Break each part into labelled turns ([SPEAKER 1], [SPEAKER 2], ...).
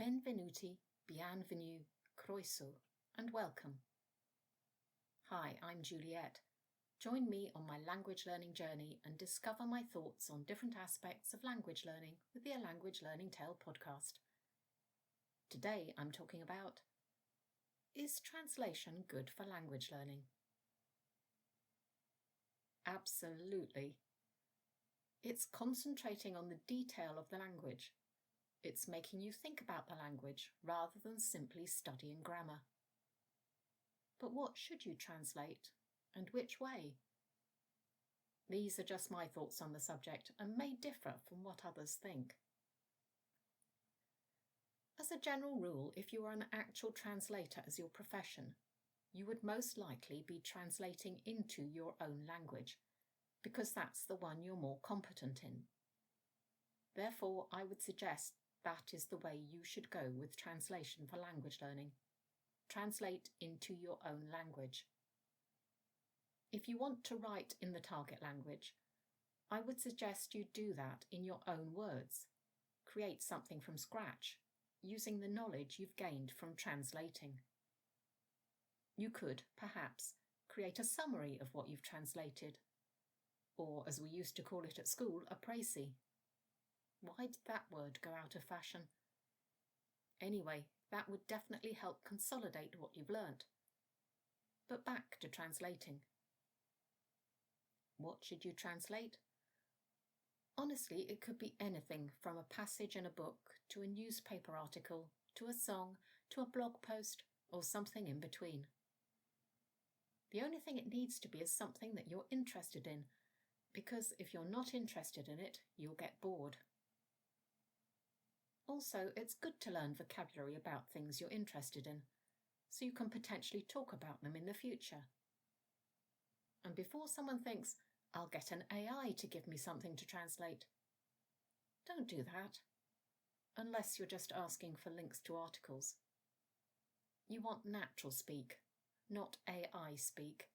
[SPEAKER 1] Benvenuti, bienvenue, croeso, and welcome. Hi, I'm Juliet. Join me on my language learning journey and discover my thoughts on different aspects of language learning with the A Language Learning Tale podcast. Today I'm talking about, is translation good for language learning? Absolutely. It's concentrating on the detail of the language. It's making you think about the language rather than simply studying grammar. But what should you translate, and which way? These are just my thoughts on the subject and may differ from what others think. As a general rule, if you are an actual translator as your profession, you would most likely be translating into your own language, because that's the one you're more competent in. Therefore, I would suggest that is the way you should go with translation for language learning. Translate into your own language. If you want to write in the target language, I would suggest you do that in your own words. Create something from scratch, using the knowledge you've gained from translating. You could, perhaps, create a summary of what you've translated, or, as we used to call it at school, a précis. Why did that word go out of fashion? Anyway, that would definitely help consolidate what you've learnt. But back to translating. What should you translate? Honestly, it could be anything from a passage in a book to a newspaper article, to a song, to a blog post, or something in between. The only thing it needs to be is something that you're interested in, because if you're not interested in it, you'll get bored. Also, it's good to learn vocabulary about things you're interested in, so you can potentially talk about them in the future. And before someone thinks, I'll get an AI to give me something to translate, don't do that, unless you're just asking for links to articles. You want natural speak, not AI speak.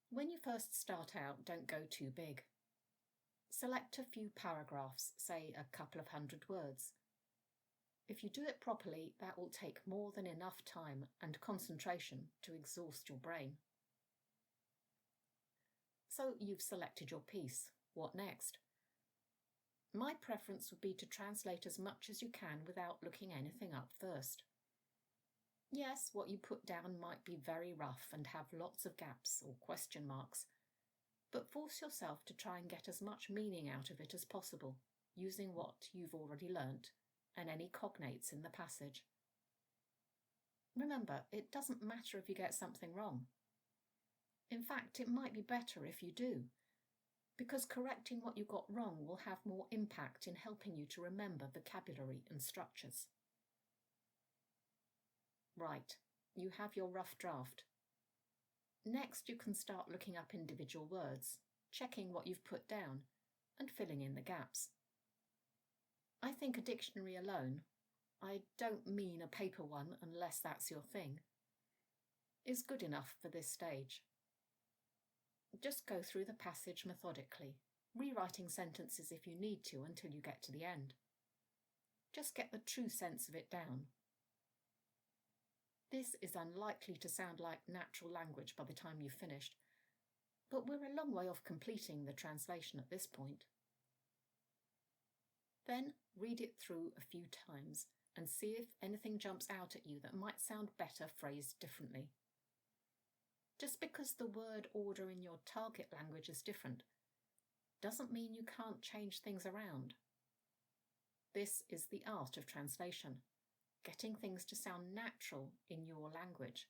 [SPEAKER 1] When you first start out, don't go too big. Select a few paragraphs, say a couple of 100 words. If you do it properly, that will take more than enough time and concentration to exhaust your brain. So you've selected your piece. What next? My preference would be to translate as much as you can without looking anything up first. Yes, what you put down might be very rough and have lots of gaps or question marks, but force yourself to try and get as much meaning out of it as possible, using what you've already learnt and any cognates in the passage. Remember, it doesn't matter if you get something wrong. In fact, it might be better if you do, because correcting what you got wrong will have more impact in helping you to remember vocabulary and structures. Right, you have your rough draft. Next, you can start looking up individual words, checking what you've put down, and filling in the gaps. I think a dictionary alone, I don't mean a paper one unless that's your thing, is good enough for this stage. Just go through the passage methodically, rewriting sentences if you need to until you get to the end. Just get the true sense of it down. This is unlikely to sound like natural language by the time you've finished, but we're a long way off completing the translation at this point. Then read it through a few times and see if anything jumps out at you that might sound better phrased differently. Just because the word order in your target language is different doesn't mean you can't change things around. This is the art of translation, getting things to sound natural in your language.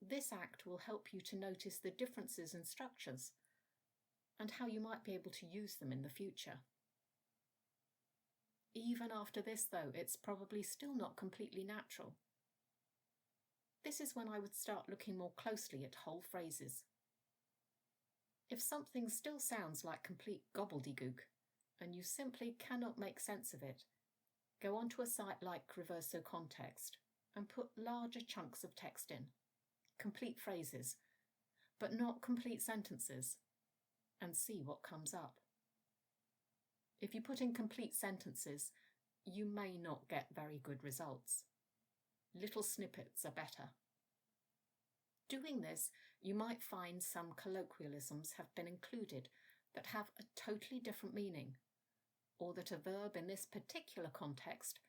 [SPEAKER 1] This act will help you to notice the differences in structures and how you might be able to use them in the future. Even after this, though, it's probably still not completely natural. This is when I would start looking more closely at whole phrases. If something still sounds like complete gobbledygook, and you simply cannot make sense of it, go onto a site like Reverso Context and put larger chunks of text in, complete phrases, but not complete sentences, and see what comes up. If you put in complete sentences, you may not get very good results. Little snippets are better. Doing this, you might find some colloquialisms have been included that have a totally different meaning, or that a verb in this particular context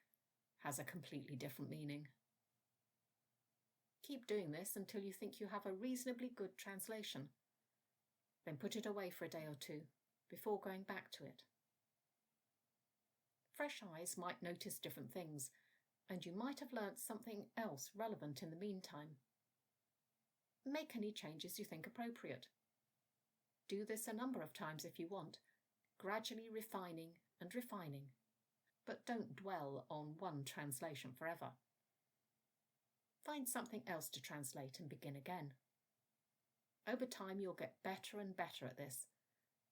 [SPEAKER 1] has a completely different meaning. Keep doing this until you think you have a reasonably good translation. Then put it away for a day or two before going back to it. Fresh eyes might notice different things, and you might have learnt something else relevant in the meantime. Make any changes you think appropriate. Do this a number of times if you want, gradually refining and refining, but don't dwell on one translation forever. Find something else to translate and begin again. Over time, you'll get better and better at this,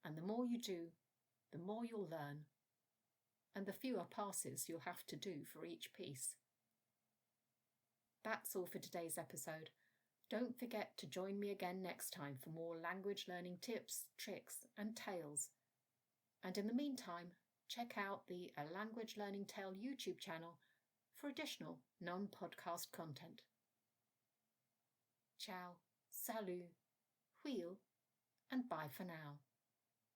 [SPEAKER 1] and the more you do, the more you'll learn, and the fewer passes you'll have to do for each piece. That's all for today's episode. Don't forget to join me again next time for more language learning tips, tricks, and tales. And in the meantime, check out the A Language Learning Tale YouTube channel for additional non-podcast content. Ciao, salut, wheel, and bye for now.